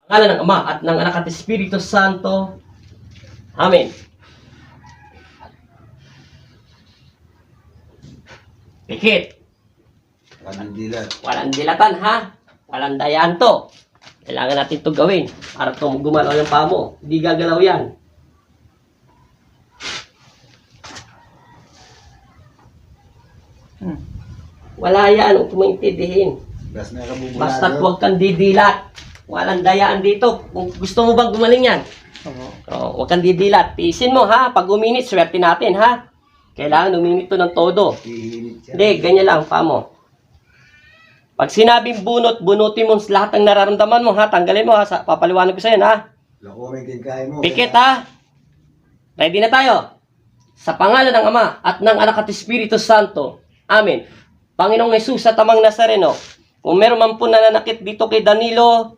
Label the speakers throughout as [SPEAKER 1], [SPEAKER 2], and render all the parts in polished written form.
[SPEAKER 1] Ngalan ng Ama at ng Anak at Espiritu Santo. Amen. Pikit.
[SPEAKER 2] Walang dilat.
[SPEAKER 1] Walang dilatan ha. Walang dayaan to. Kailangan natin to gawin. Para to gumalaw yung paa mo. Hindi gagalaw yan. Wala yan. Huwag mo intindihin. Basta't huwag kang didilat. Walang dayaan dito. Kung gusto mo bang gumaling yan? Oh, huwag kang didilat. Tiisin mo ha. Pag uminit, swerte natin ha. Kailangan uminit to ng todo. Hindi, ganyan lang pa mo. Pag sinabing bunot, bunutin mo lahat ng nararamdaman mo ha. Tanggalin mo ha. Papaliwanag ko sa'yo ha. Pikit ha. Ready na tayo. Sa pangalan ng Ama at ng Anak at Espiritu Santo. Amen. Panginoong Jesus sa tamang Nazareno. Kung meron man po nananakit dito kay Danilo.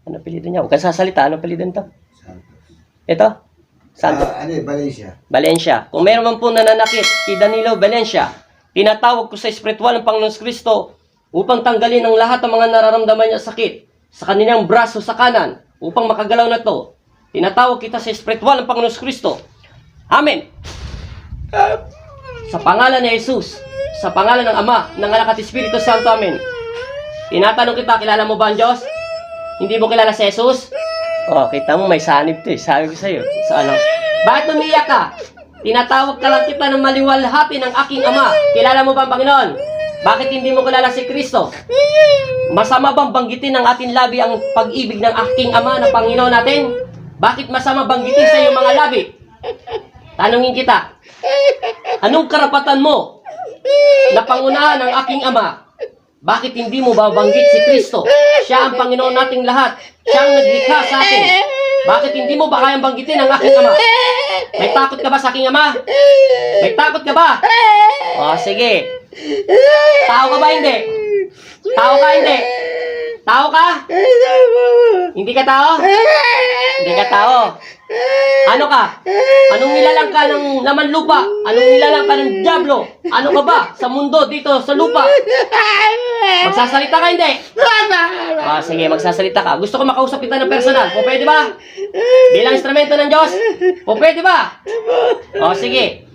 [SPEAKER 1] Ano apelyido niya? Huwag kang sasalita. Ano apelyido nito? Ito? Santo.
[SPEAKER 2] Valencia.
[SPEAKER 1] Valencia. Kung meron man po nananakit kay Danilo Valencia, tinatawag ko sa espiritual ng Panginoon Kristo upang tanggalin ang lahat ng mga nararamdaman niya sakit sa kanilang braso sa kanan upang makagalaw na to. Tinatawag kita sa espiritual ng Panginoon Kristo. Amen. Sa pangalan ni Jesus, sa pangalan ng Ama, ng Anak at Espiritu Santo. Amen. Tinatanong kita, kilala mo ba ang Diyos? Hindi mo kilala si Jesus? Oh, kita mo may sanib to eh. Sabi ko sa'yo. Sa ano? Bakit umiyak ka? Tinatawag ka lang kita ng maliwalhati ng aking Ama. Kilala mo ba ang Panginoon? Bakit hindi mo kilala si Kristo? Masama bang banggitin ng ating labi ang pag-ibig ng aking Ama na Panginoon natin? Bakit masama banggitin sa iyong mga labi? Tanungin kita. Anong karapatan mo na pangunahan ng aking Ama? Bakit hindi mo babanggit si Kristo? Siya ang Panginoon nating lahat. Siya ang naglikha sa atin. Bakit hindi mo ba kayang banggitin ang aking Ama? May takot ka ba sa aking Ama? May takot ka ba? O, sige. Tao ka ba hindi? Tao ka hindi? Tao ka? Hindi ka tao? Hindi ka tao. Ano ka? Anong nilalang ka ng laman lupa? Anong nilalang ka ng diablo? Ano ka ba sa mundo dito sa lupa? Magsasalita ka hindi? Sige, magsasalita ka. Gusto ko makausap kita ng personal. O pwede ba? Bilang instrumento ng Diyos? O pwede ba? O sige.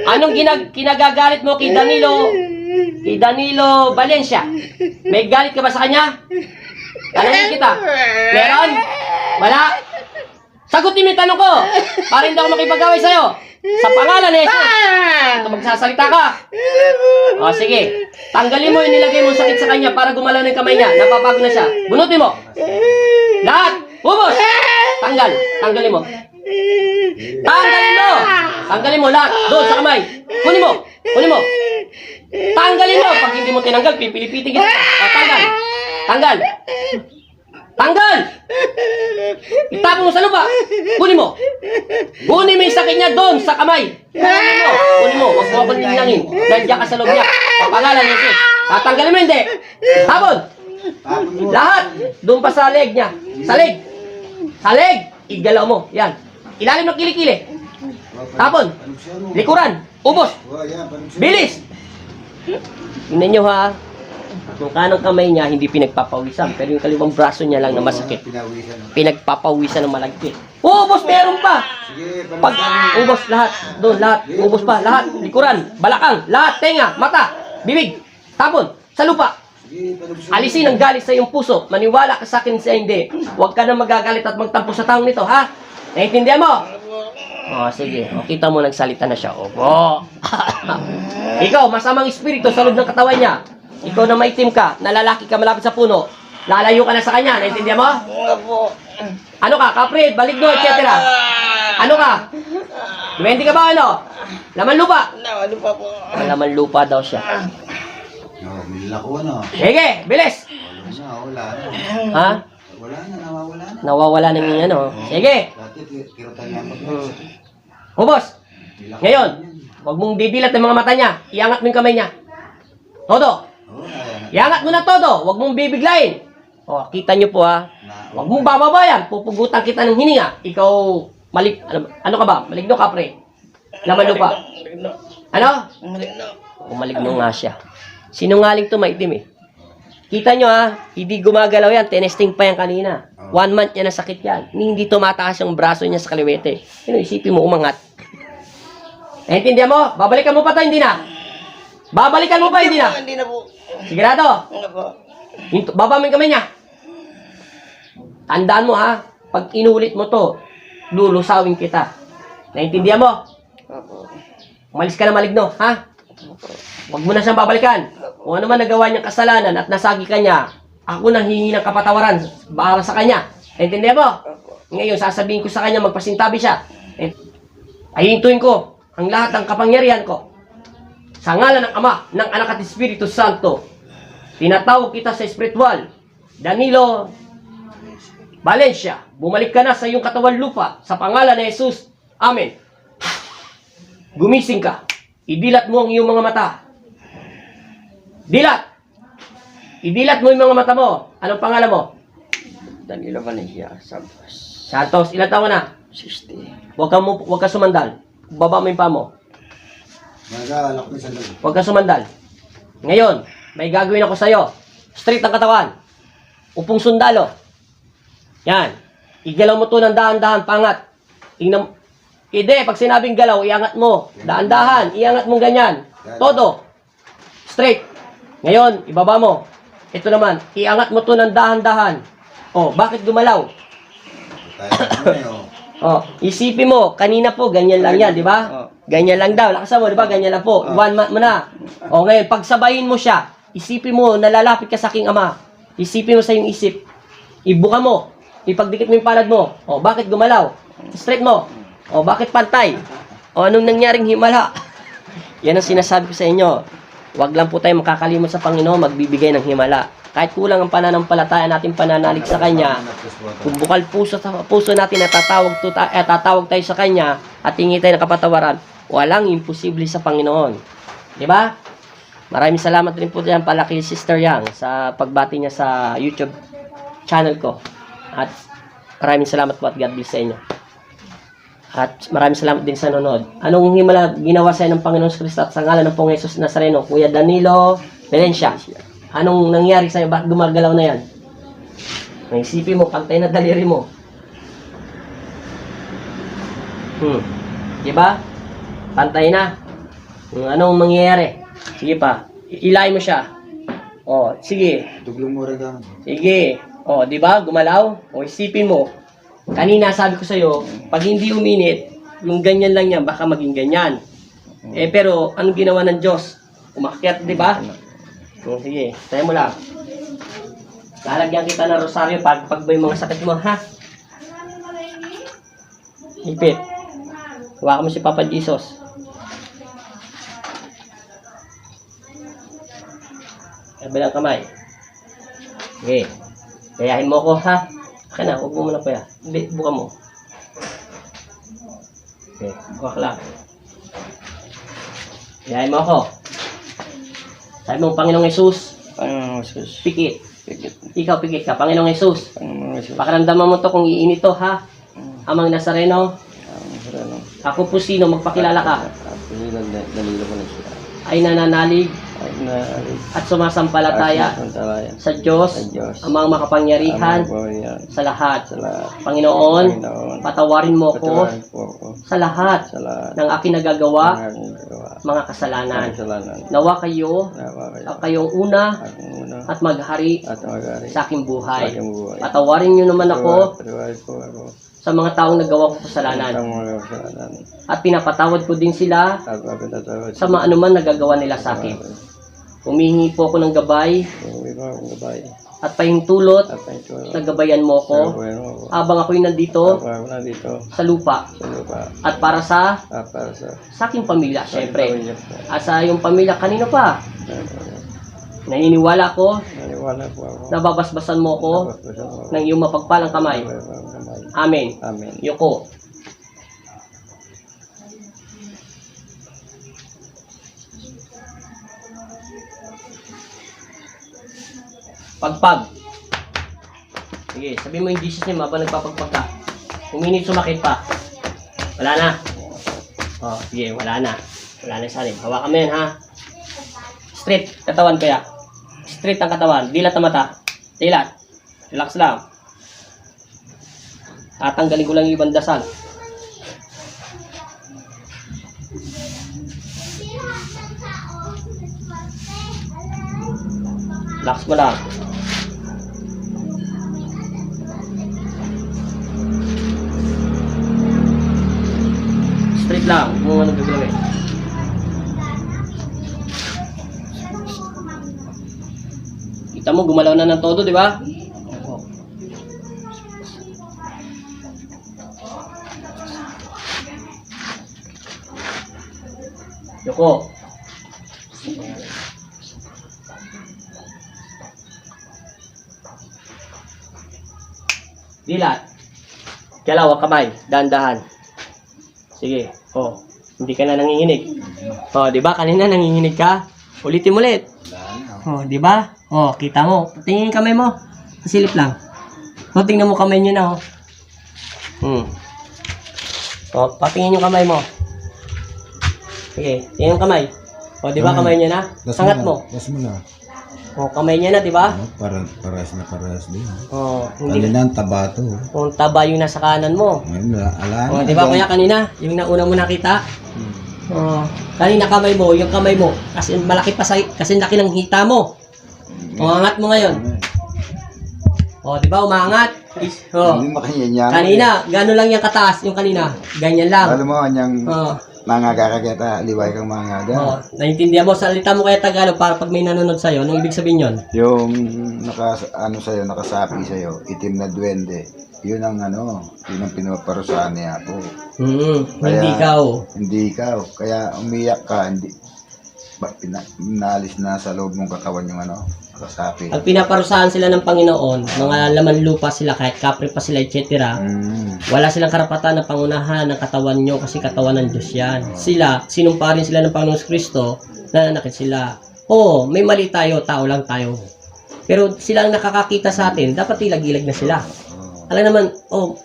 [SPEAKER 1] Anong kinagagalit mo kay Danilo? Kay Danilo Valencia? May galit ka ba sa kanya? Tanongin kita. Meron? Wala? Sagutin mo yung tanong ko para hindi ako makipag-away sa'yo. Sa pangalan ni Jesus. Ito, magsasalita ka. O, sige. Tanggalin mo yung nilagay mong sakit sa kanya para gumalaw ng kamay niya. Napapagod na siya. Bunutin mo. Lahat. Ubos. Tanggal. Tanggalin mo. Tanggalin mo. Tanggalin mo lahat. Doon sa kamay. Kunin mo. Kunin mo. Tanggalin mo. Pag hindi mo tinanggal, pipilipitin kita. O, tanggal. Tanggal. Tanggal! Itapon mo sa lupa. Kunin mo. Kunin mo yung sakit niya doon sa kamay. Kunin mo. Kunin mo. Huwag mo akong nilangin. Nandiyan ka sa loob niya. Papangalan niya siya. Tatanggalin mo hindi. Tapon. Lahat. Doon pa sa leg niya. Sa leg. Sa leg. Igalaw mo. Yan. Ilalim ng kilikili. Tapon. Likuran. Ubos. Bilis. Tingnan nyo ha. Yung kanang kamay niya, hindi pinagpapawisan. Pero yung kaliwang braso niya lang na masakit. Pinagpapawisan ng malagkit. Ubos, meron pa! Pag ubos lahat, doon lahat, ubos pa, lahat, likuran, balakang, lahat, tenga, mata, bibig, tapon, sa lupa. Alisin ang galit sa iyong puso. Maniwala ka sa akin sa hindi. Huwag ka na magagalit at magtampo sa taong nito, ha? Naintindihan mo? O, sige. O, kita mo, nagsalita na siya. Opo. Ikaw, masamang espiritu sa loob ng katawan niya. Ikaw na maitim ka, na lalaki ka malapit sa puno, lalayo ka na sa kanya, naintindihan mo?
[SPEAKER 3] Opo.
[SPEAKER 1] Ano ka, kaprit, baligno, etc. Ano ka? Duwende ka ba ano? Laman lupa?
[SPEAKER 3] Laman lupa po.
[SPEAKER 1] Laman lupa daw siya.
[SPEAKER 2] Milako na.
[SPEAKER 1] Sige, bilis!
[SPEAKER 2] Wala na.
[SPEAKER 1] Ha?
[SPEAKER 2] Wala na, nawawala na.
[SPEAKER 1] Nawawala ng yung ano. Sige!
[SPEAKER 2] Dati, kirutan niya ako.
[SPEAKER 1] Hubos! Ngayon, huwag mong didilat ng mga mata niya. Iangat mo yung kamay niya. Todo! Iangat mo na todo, huwag mong bibiglayin. O, kita nyo po ha. Huwag mong bababayan, pupugutan kita ng hininga. Ikaw, ano ka ba? Maligno ka, pre? Laman lupa.
[SPEAKER 3] Maligno.
[SPEAKER 1] Ano?
[SPEAKER 3] Maligno.
[SPEAKER 1] O, maligno nga siya. Sinungaling to maitim eh. Kita nyo ha, hindi gumagalaw yan, tinesting pa yan kanina. 1 month niya na sakit yan. Hindi tumataas yung braso niya sa kaliwete. Isipin mo, umangat. Naintindihan mo? Babalikan mo pa to, hindi na? Babalikan mo pa, hindi na?
[SPEAKER 3] Hindi na po.
[SPEAKER 1] Sigurado?
[SPEAKER 3] Ano po?
[SPEAKER 1] Baba mo yung kamay niya. Tandaan mo ha, pag inulit mo to, lulusawin kita. Naintindihan mo?
[SPEAKER 3] Opo.
[SPEAKER 1] Umalis ka na maligno, ha?
[SPEAKER 3] Opo.
[SPEAKER 1] Huwag mo na siyang babalikan. Kung ano man nagawa niyang kasalanan at nasagi ka niya, ako nang hingi ng kapatawaran para sa kanya. Naintindihan mo?
[SPEAKER 3] Opo.
[SPEAKER 1] Ngayon, sasabihin ko sa kanya, magpasintabi siya. Ahintuin ko ang lahat ng kapangyarihan ko. Sa ngalan ng Ama, ng Anak at Espiritu Santo, tinatawag kita sa espiritual. Danilo Valencia, bumalik ka na sa iyong katawan lupa sa pangalan ni Jesus. Amen. Gumising ka. Idilat mo ang iyong mga mata. Dilat! Idilat mo yung mga mata mo. Anong pangalan mo?
[SPEAKER 3] Danilo Valencia, Santos.
[SPEAKER 1] Santos, ilan taon na?
[SPEAKER 3] 60.
[SPEAKER 1] Huwag ka sumandal. Baba mo yung paa mo.
[SPEAKER 2] Nag-aalak na sa loob.
[SPEAKER 1] Huwag ka sumandal. Ngayon, may gagawin ako sa'yo. Straight ang katawan. Upong sundalo. Yan. Igalaw mo to ng dahan-dahan, pangat. Tingnan. Hindi, pag sinabing galaw, iangat mo. Dahan-dahan, iangat mo ganyan. Todo. Straight. Ngayon, ibaba mo. Ito naman, iangat mo to ng dahan-dahan. Oh, bakit gumalaw?
[SPEAKER 2] Tayo na eh, oh.
[SPEAKER 1] Oh, isipin mo, kanina po, ganyan lang yan, di ba? Ganyan lang daw. Lakasan mo, di ba? Ganyan lang po. 1 month mo na. O, ngayon, pagsabayin mo siya, isipin mo, nalalapit ka sa aking Ama. Isipin mo sa iyong isip. Ibuka mo. Ipagdikit mo yung palad mo. O, bakit gumalaw? Straight mo. O, bakit pantay? O, anong nangyaring himala? Yan ang sinasabi ko sa inyo. Huwag lang po tayo makakalimot sa Panginoon, magbibigay ng himala. Kahit kulang ang pananampalataya natin pananalig sa Kanya, kung bukal puso natin na tatawag tayo sa Kanya at hingi tayo ng kapatawaran, walang imposible sa Panginoon. Di ba? Maraming salamat rin po dyan pala kay Sister Yang sa pagbati niya sa YouTube channel ko. At maraming salamat po at God bless sa inyo. At maraming salamat din sa nanonood. Anong himala ginawa sa ng Panginoon Kristo at sa ngalan ng Pong Jesus Nazareno, Kuya Danilo Valencia? Anong nangyari sa'yo? Bakit gumagalaw na yan? Naisipin mo, pantay na daliri mo. Diba? Pantay na. Anong mangyayari? Sige pa. Ilay mo siya. O, sige.
[SPEAKER 2] Duglong mo rin ka.
[SPEAKER 1] Sige. O, diba? Gumalaw. O, isipin mo. Kanina sabi ko sa'yo, pag hindi uminit, yung ganyan lang yan, baka maging ganyan. Pero, anong ginawa ng Diyos? Umakyat, diba? O, sige. Tayo mo lang. Lalagyan kita ng rosaryo pag yung mga sakit mo, ha? Ipit. Huwag mo si Papa Jesus. Kabilang kamay. Okay. Gayahin mo ko, ha? Akin na, huwag mo muna pa yan. Buka mo. Okay, buka ka lang. Gayahin mo ako. Sabi mo, Panginoong Jesus.
[SPEAKER 3] Panginoong Jesus.
[SPEAKER 1] Pikit.
[SPEAKER 3] Pikit.
[SPEAKER 1] Ikaw, pikit ka. Panginoong Jesus.
[SPEAKER 3] Panginoong Jesus.
[SPEAKER 1] Pakaramdaman mo to kung iinit to, ha? Amang Nazareno.
[SPEAKER 3] Nazareno.
[SPEAKER 1] Ako po sino, magpakilala ka.
[SPEAKER 3] Ako si Danilo Valencia.
[SPEAKER 1] Ay nananalig
[SPEAKER 3] Ay na
[SPEAKER 1] at sumasampalataya
[SPEAKER 3] Pantalaya.
[SPEAKER 1] sa Diyos,
[SPEAKER 3] Sa Diyos.
[SPEAKER 1] amang makapangyarihan sa lahat. Panginoon, patawarin mo ko
[SPEAKER 3] Patawarin po ako
[SPEAKER 1] sa lahat
[SPEAKER 3] sa lahat
[SPEAKER 1] ng aking nagagawa,
[SPEAKER 3] ng aking nagawa.
[SPEAKER 1] mga kasalanan.
[SPEAKER 3] Kasalanan.
[SPEAKER 1] Nawa kayo
[SPEAKER 3] Nawa kayo.
[SPEAKER 1] ang kayong una
[SPEAKER 3] Akong una
[SPEAKER 1] at maghari
[SPEAKER 3] at magari
[SPEAKER 1] sa aking buhay.
[SPEAKER 3] sa aking buhay.
[SPEAKER 1] Patawarin niyo naman ako
[SPEAKER 3] Patawarin po ako
[SPEAKER 1] sa mga taong nagawa ko
[SPEAKER 3] sa
[SPEAKER 1] kasalanan.
[SPEAKER 3] mga kasalanan.
[SPEAKER 1] At pinapatawad ko din sila
[SPEAKER 3] At mapinatawad
[SPEAKER 1] sa maanuman nagagawa nila sa akin. Humihingi po ako ng gabay
[SPEAKER 3] Uwi ko akong gabay.
[SPEAKER 1] at pahintulot
[SPEAKER 3] At may tulad.
[SPEAKER 1] na gabayan mo ko
[SPEAKER 3] Gabayan mo ako.
[SPEAKER 1] habang ako'y nandito
[SPEAKER 3] Ako nandito
[SPEAKER 1] sa lupa
[SPEAKER 3] sa lupa.
[SPEAKER 1] at para sa
[SPEAKER 3] Para sa
[SPEAKER 1] aking pamilya, syempre.
[SPEAKER 3] pamilya ko.
[SPEAKER 1] At sa iyong pamilya, kanino pa? Naniniwala ko
[SPEAKER 3] Naniwala po ako.
[SPEAKER 1] na babasbasan mo ko
[SPEAKER 3] Napaspasan mo ako.
[SPEAKER 1] ng iyong mapagpalang kamay. Amen.
[SPEAKER 3] Amen.
[SPEAKER 1] Yoko. Pagpag. Sige, sabi mo yung Jesus name habang nagpapagpag ka. Uminit, sumakit pa. Wala na. Oh, sige, wala na. Wala na sa alim. Hawakan mo yan, ha? Straight, katawan kaya. Straight ang katawan. Dilat ang mata. Dilat. Relax lang. Tatanggalin ko lang yung ibang dasal. Relax mo lang. Straight lang. Kung anong gagawin. Kita mo, gumalaw na ng todo, di ba? Yoko. Dilat. Galaw ang kamay. Dahan-dahan. Sige. Oh. Hindi ka na nanginginig. Oh, di ba? Kanina nanginginig ka. Ulitin mo ulit. Oh, di ba? Oh, kita mo. Tingin yung kamay mo. Pasilip lang. Oh, tingnan mo kamay niyo na, oh. Oh, patingin yung kamay mo. Sige, tingnan yung kamay. Oh, di ba kamay niya na? Sangat mo.
[SPEAKER 2] Das mo na.
[SPEAKER 1] Oh, kamay niya na, di ba?
[SPEAKER 2] Parehas din.
[SPEAKER 1] Oh, hindi.
[SPEAKER 2] Kanina ang taba to.
[SPEAKER 1] Kung taba yung nasa kanan mo.
[SPEAKER 2] Ngayon, ala
[SPEAKER 1] Oh, di ba kuya kanina? Yung nauna mo nakita? Oh, kanina kamay mo, yung kamay mo. Kasi malaki pa sa, kasi laki ng hita mo. Umangat mo ngayon. Oh, di ba umangat? Oh.
[SPEAKER 2] Hindi makanyanyan.
[SPEAKER 1] Kanina, gano'n lang yung kataas, yung kanina. Ganyan lang.
[SPEAKER 2] Alam mo, kanyang
[SPEAKER 1] Oh.
[SPEAKER 2] mga kakakita, liway kang mga
[SPEAKER 1] Oh, naintindihan mo, salita mo kaya Tagalog para pag may nanonood sa'yo, anong ibig sabihin yun?
[SPEAKER 2] Yung sa'yo, nakasapi sa'yo, itim na duwende. Yun ang yun ang pinaparusahan niya po.
[SPEAKER 1] Hindi ikaw.
[SPEAKER 2] Hindi ikaw. Kaya umiyak ka, hindi. Pinalis na sa loob mong katawan yung nakasapi.
[SPEAKER 1] Pag pinaparusahan sila ng Panginoon, mga laman lupa sila, kahit kapre pa sila, etc. Wala silang karapatan na pangunahan ng katawan nyo kasi katawan ng Diyos yan. Sila, sinumpa rin sila ng Panginoon Kristo, nananakit sila. Oo, may mali tayo, tao lang tayo. Pero sila ang nakakakita sa atin, dapat ilag-ilag na sila. Alam naman,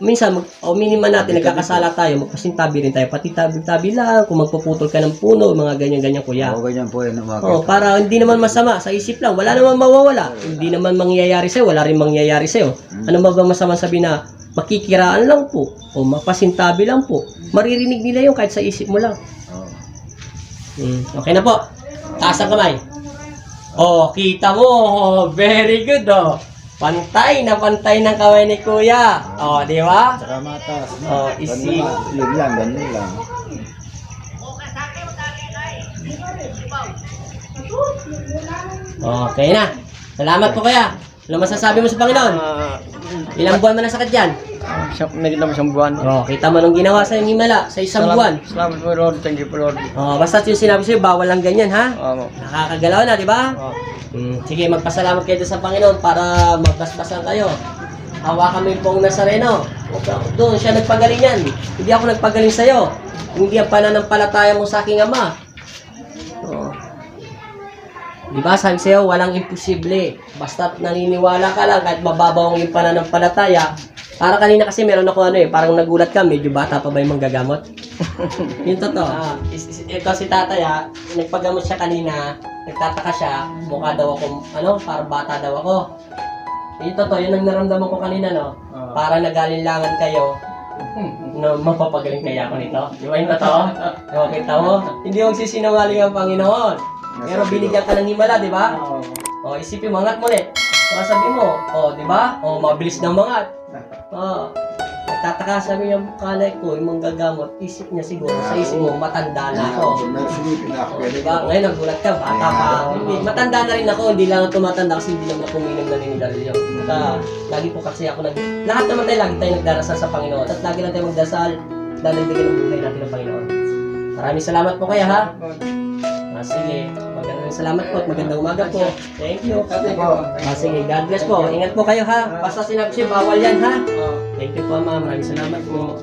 [SPEAKER 1] minsan, miniman natin, nagkakasala tayo, magpasintabi rin tayo, pati tabi-tabi lang, kung magpuputol ka ng puno, mga ganyan-ganyan kuya.
[SPEAKER 2] Oo, ganyan po yun.
[SPEAKER 1] Para hindi naman masama, sa isip lang, wala naman mawawala. Hindi naman mangyayari sa'yo, wala rin mangyayari sa'yo. Ano ba masama sabi na, makikiraan lang po, o mapasintabi lang po. Maririnig nila yung kahit sa isip mo lang. Okay na po. Taas ang kamay. Oh, kita mo. Very good, oh. Pantay na pantay ng kamay ni Kuya. Oh, di ba?
[SPEAKER 2] Saka matas.
[SPEAKER 1] Oh, isi.
[SPEAKER 2] Yun lang, ganyan lang.
[SPEAKER 1] Okay na. Salamat po Kuya. Ano masasabi mo sa Panginoon? Ilang buwan mo na sakit yan?
[SPEAKER 3] Nagit naman isang buwan.
[SPEAKER 1] Oh, kita mo nung ginawa sa himala sa isang buwan.
[SPEAKER 3] Salamat po Lord. Thank you po Lord.
[SPEAKER 1] Oh, basta yung sinabi sa'yo, bawal lang ganyan, ha?
[SPEAKER 3] Opo.
[SPEAKER 1] Nakakagalaw na, di ba? Sige, magpasalamat kayo sa Panginoon para magbasbasan kayo. Hawakan mo yung pong Nazareno. Doon, siya nagpagaling yan. Hindi ako nagpagaling sa'yo. Hindi ang pananampalataya mo sa aking Ama. Oh. Di ba, sabi sa'yo, walang imposible. Basta naniniwala ka lang, kahit mababaw ang iyong pananampalataya. Para kanina kasi meron ako parang nagulat ka, medyo bata pa ba yung manggagamot? Yung totoo. Ito si tatay nagpagamot siya kanina, nagtataka siya, mukha daw ako, parang bata daw ako. Yung totoo, yun ang naramdaman ko kanina, no? Para nagalinlangan kayo, no, mapapagaling kaya ako nito. Di ba yung totoo? Kita mo? Hindi yung sisinungaling ang Panginoon. Pero binigyan ka ng himala, di ba? Isipin, mangat mo ulit. Sabi mo, di ba? Mabilis ng mangat. Nagtataka sabi niya, kalay ko, yung manggagamot, isip niya siguro, sa isip mo, matanda na ako. Diba? Ngayon, nagulat ka, bata pa. Matanda na rin ako, hindi lang ako tumatanda kasi hindi lang ako uminom na ninigarilyo. Lagi po kasi ako lahat naman tayo, lagi tayo nagdarasal sa Panginoon. At lagi lang tayo magdasal, dalandigin ang buhay natin ng Panginoon. Maraming salamat po kaya, ha? Sige, magandang salamat po at magandang umaga po. Thank you. Sige, God bless po. Ingat po kayo ha. Basta sinabi siya, bawal yan ha. Thank you po ma'am. Maraming salamat po.